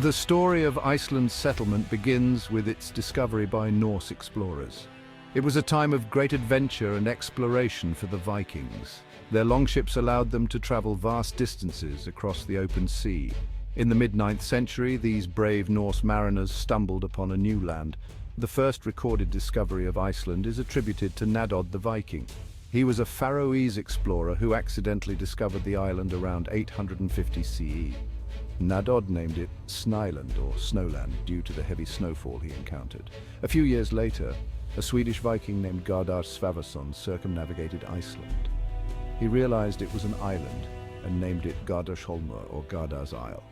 The story of Iceland's settlement begins with its discovery by Norse explorers. It was a time of great adventure and exploration for the Vikings. Their longships allowed them to travel vast distances across the open sea. In the mid-9th century, these brave Norse mariners stumbled upon a new land. The first recorded discovery of Iceland is attributed to Nadod the Viking. He was a Faroese explorer who accidentally discovered the island around 850 CE. Nadod named it Snyland or Snowland due to the heavy snowfall he encountered. A few years later, a Swedish Viking named Gardar Svavason circumnavigated Iceland. He realized it was an island and named it Gardarsholmur or Gardar's Isle.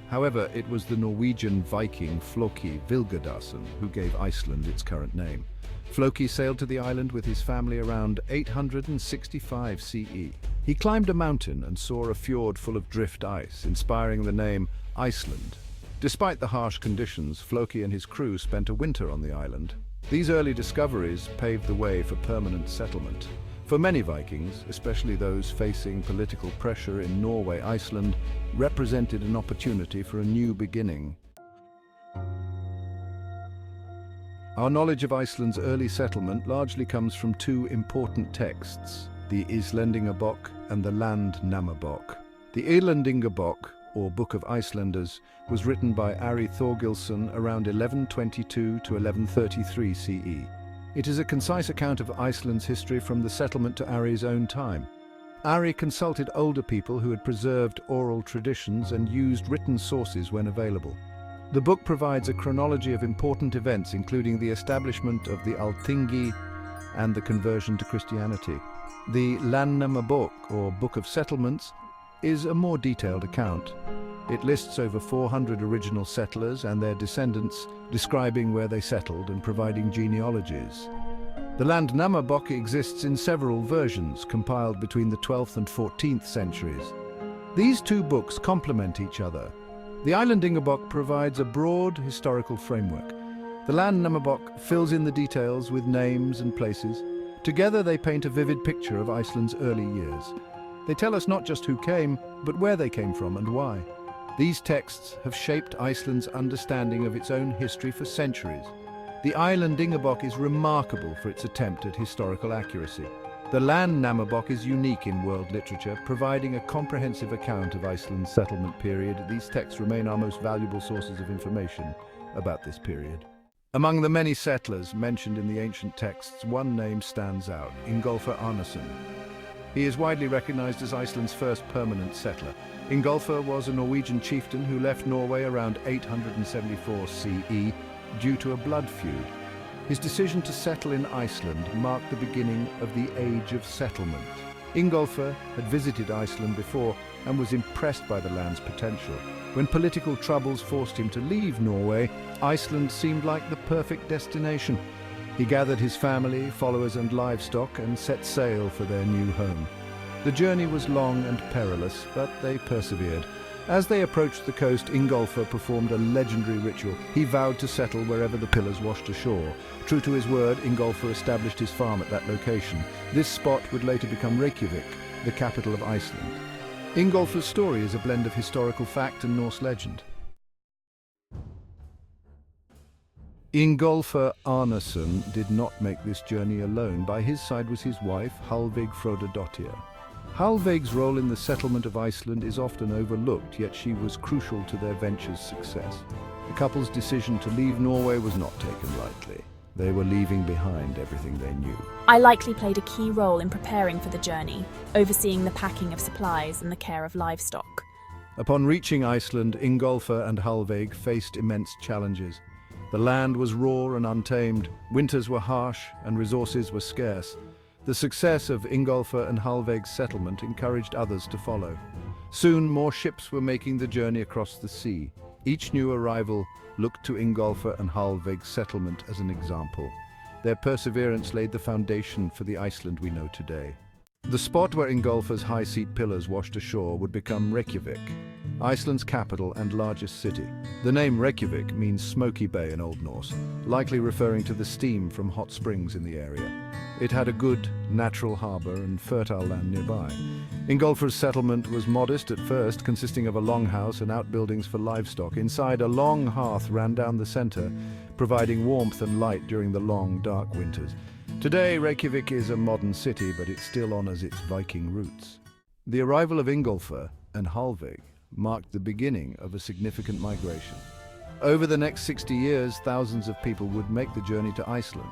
However, it was the Norwegian Viking Floki Vilgerdarson who gave Iceland its current name. Floki sailed to the island with his family around 865 CE. He climbed a mountain and saw a fjord full of drift ice, inspiring the name Iceland. Despite the harsh conditions, Floki and his crew spent a winter on the island. These early discoveries paved the way for permanent settlement. For many Vikings, especially those facing political pressure in Norway, Iceland represented an opportunity for a new beginning. Our knowledge of Iceland's early settlement largely comes from two important texts, the Islendingabok and the Landnámabók. The Islendingabok, or Book of Icelanders, was written by Ari Thorgilsson around 1122 to 1133 CE. It is a concise account of Iceland's history from the settlement to Ari's own time. Ari consulted older people who had preserved oral traditions and used written sources when available. The book provides a chronology of important events, including the establishment of the Alþingi and the conversion to Christianity. The Landnámabók, or Book of Settlements, is a more detailed account. It lists over 400 original settlers and their descendants, describing where they settled and providing genealogies. The Landnámabók exists in several versions, compiled between the 12th and 14th centuries. These two books complement each other. The Islendingabok provides a broad historical framework. The Landnámabók fills in the details with names and places. Together they paint a vivid picture of Iceland's early years. They tell us not just who came, but where they came from and why. These texts have shaped Iceland's understanding of its own history for centuries. The Islendingabok is remarkable for its attempt at historical accuracy. The Landnámabók is unique in world literature, providing a comprehensive account of Iceland's settlement period. These texts remain our most valuable sources of information about this period. Among the many settlers mentioned in the ancient texts, one name stands out, Ingólfur Arnarsson. He is widely recognized as Iceland's first permanent settler. Ingólfur was a Norwegian chieftain who left Norway around 874 CE due to a blood feud. His decision to settle in Iceland marked the beginning of the Age of Settlement. Ingólfur had visited Iceland before and was impressed by the land's potential. When political troubles forced him to leave Norway, Iceland seemed like the perfect destination. He gathered his family, followers and livestock and set sail for their new home. The journey was long and perilous, but they persevered. As they approached the coast, Ingólfur performed a legendary ritual. He vowed to settle wherever the pillars washed ashore. True to his word, Ingólfur established his farm at that location. This spot would later become Reykjavik, the capital of Iceland. Ingólfur's story is a blend of historical fact and Norse legend. Ingólfur Arnarsson did not make this journey alone. By his side was his wife, Hallveig Frodadottir. Hallveig's role in the settlement of Iceland is often overlooked, yet she was crucial to their venture's success. The couple's decision to leave Norway was not taken lightly. They were leaving behind everything they knew. I likely played a key role in preparing for the journey, overseeing the packing of supplies and the care of livestock. Upon reaching Iceland, Ingólfur and Hallveig faced immense challenges. The land was raw and untamed, winters were harsh, and resources were scarce. The success of Ingólfur and Hallveig's settlement encouraged others to follow. Soon more ships were making the journey across the sea. Each new arrival looked to Ingólfur and Hallveig's settlement as an example. Their perseverance laid the foundation for the Iceland we know today. The spot where Ingólfur's high-seat pillars washed ashore would become Reykjavik, Iceland's capital and largest city. The name Reykjavik means smoky bay in Old Norse, likely referring to the steam from hot springs in the area. It had a good, natural harbour and fertile land nearby. Ingólfur's settlement was modest at first, consisting of a longhouse and outbuildings for livestock. Inside, a long hearth ran down the centre, providing warmth and light during the long, dark winters. Today, Reykjavik is a modern city, but it still honours its Viking roots. The arrival of Ingólfur and Hallveig marked the beginning of a significant migration. Over the next 60 years, thousands of people would make the journey to Iceland.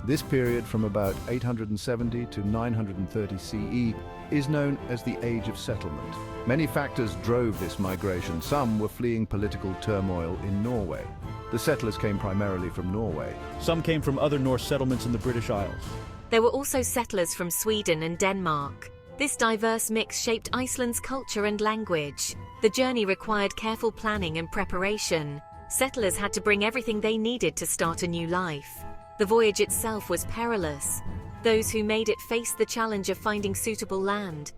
This period, from about 870 to 930 CE, is known as the Age of Settlement. Many factors drove this migration. Some were fleeing political turmoil in Norway. The settlers came primarily from Norway. Some came from other Norse settlements in the British Isles. There were also settlers from Sweden and Denmark. This diverse mix shaped Iceland's culture and language. The journey required careful planning and preparation. Settlers had to bring everything they needed to start a new life. The voyage itself was perilous. Those who made it faced the challenge of finding suitable land.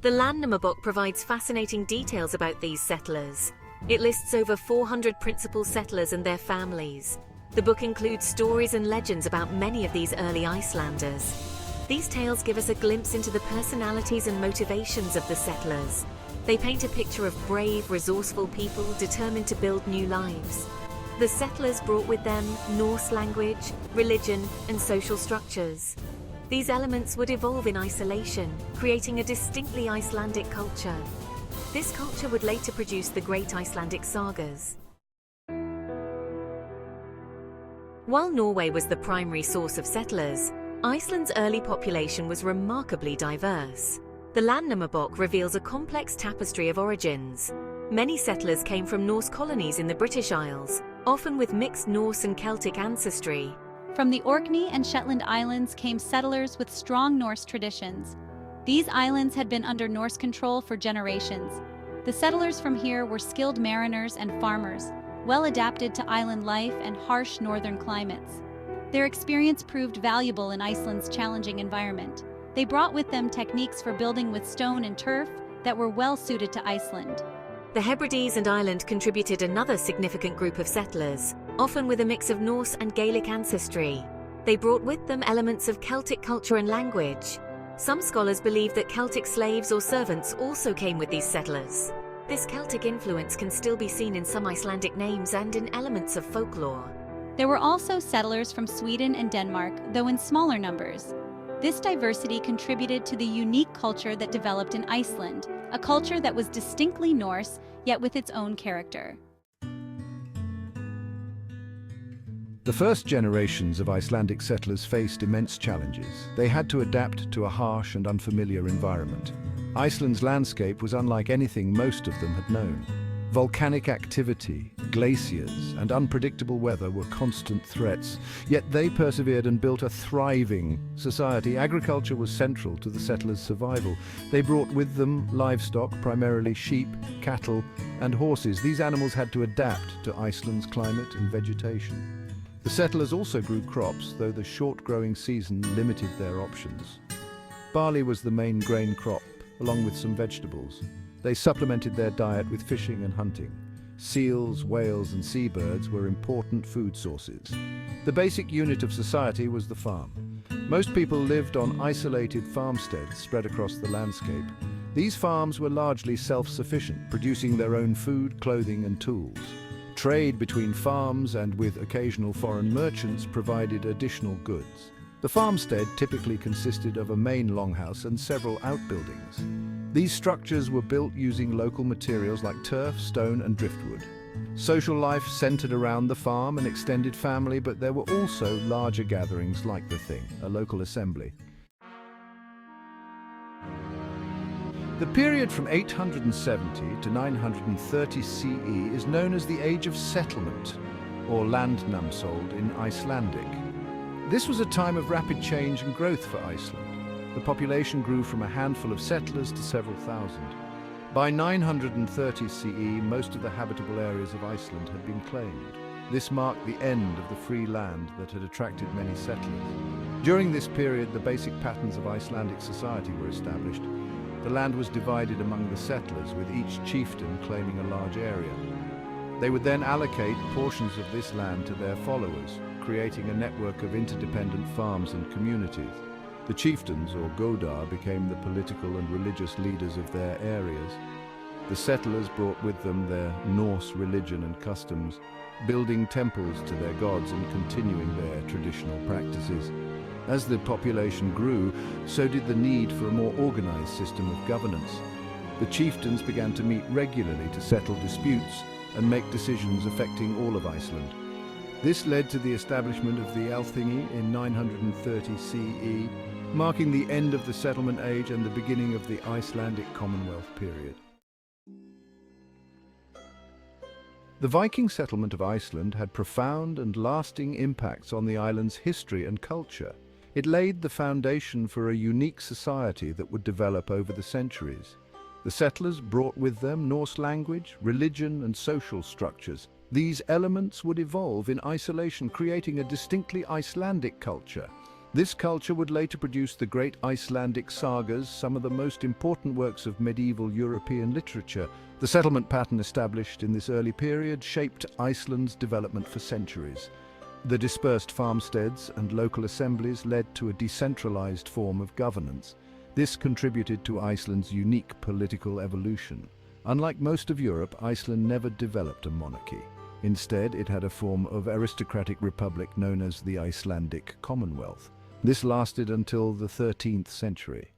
The Landnámabók provides fascinating details about these settlers. It lists over 400 principal settlers and their families. The book includes stories and legends about many of these early Icelanders. These tales give us a glimpse into the personalities and motivations of the settlers. They paint a picture of brave, resourceful people determined to build new lives. The settlers brought with them Norse language, religion, and social structures. These elements would evolve in isolation, creating a distinctly Icelandic culture. This culture would later produce the great Icelandic sagas. While Norway was the primary source of settlers, Iceland's early population was remarkably diverse. The Landnámabók reveals a complex tapestry of origins. Many settlers came from Norse colonies in the British Isles, often with mixed Norse and Celtic ancestry. From the Orkney and Shetland Islands came settlers with strong Norse traditions. These islands had been under Norse control for generations. The settlers from here were skilled mariners and farmers, well adapted to island life and harsh northern climates. Their experience proved valuable in Iceland's challenging environment. They brought with them techniques for building with stone and turf that were well suited to Iceland. The Hebrides and Ireland contributed another significant group of settlers, often with a mix of Norse and Gaelic ancestry. They brought with them elements of Celtic culture and language. Some scholars believe that Celtic slaves or servants also came with these settlers. This Celtic influence can still be seen in some Icelandic names and in elements of folklore. There were also settlers from Sweden and Denmark, though in smaller numbers. This diversity contributed to the unique culture that developed in Iceland, a culture that was distinctly Norse, yet with its own character. The first generations of Icelandic settlers faced immense challenges. They had to adapt to a harsh and unfamiliar environment. Iceland's landscape was unlike anything most of them had known. Volcanic activity, glaciers, and unpredictable weather were constant threats, yet they persevered and built a thriving society. Agriculture was central to the settlers' survival. They brought with them livestock, primarily sheep, cattle, and horses. These animals had to adapt to Iceland's climate and vegetation. The settlers also grew crops, though the short growing season limited their options. Barley was the main grain crop, along with some vegetables. They supplemented their diet with fishing and hunting. Seals, whales, and seabirds were important food sources. The basic unit of society was the farm. Most people lived on isolated farmsteads spread across the landscape. These farms were largely self-sufficient, producing their own food, clothing, and tools. Trade between farms and with occasional foreign merchants provided additional goods. The farmstead typically consisted of a main longhouse and several outbuildings. These structures were built using local materials like turf, stone, and driftwood. Social life centered around the farm and extended family, but there were also larger gatherings like the Thing, a local assembly. The period from 870 to 930 CE is known as the Age of Settlement, or Landnámsöld in Icelandic. This was a time of rapid change and growth for Iceland. The population grew from a handful of settlers to several thousand. By 930 CE, most of the habitable areas of Iceland had been claimed. This marked the end of the free land that had attracted many settlers. During this period, the basic patterns of Icelandic society were established. The land was divided among the settlers, with each chieftain claiming a large area. They would then allocate portions of this land to their followers, creating a network of interdependent farms and communities. The chieftains, or godar, became the political and religious leaders of their areas. The settlers brought with them their Norse religion and customs, building temples to their gods and continuing their traditional practices. As the population grew, so did the need for a more organized system of governance. The chieftains began to meet regularly to settle disputes and make decisions affecting all of Iceland. This led to the establishment of the Alþingi in 930 CE, marking the end of the settlement age and the beginning of the Icelandic Commonwealth period. The Viking settlement of Iceland had profound and lasting impacts on the island's history and culture. It laid the foundation for a unique society that would develop over the centuries. The settlers brought with them Norse language, religion, and social structures. These elements would evolve in isolation, creating a distinctly Icelandic culture. This culture would later produce the great Icelandic sagas, some of the most important works of medieval European literature. The settlement pattern established in this early period shaped Iceland's development for centuries. The dispersed farmsteads and local assemblies led to a decentralized form of governance. This contributed to Iceland's unique political evolution. Unlike most of Europe, Iceland never developed a monarchy. Instead, it had a form of aristocratic republic known as the Icelandic Commonwealth. This lasted until the 13th century.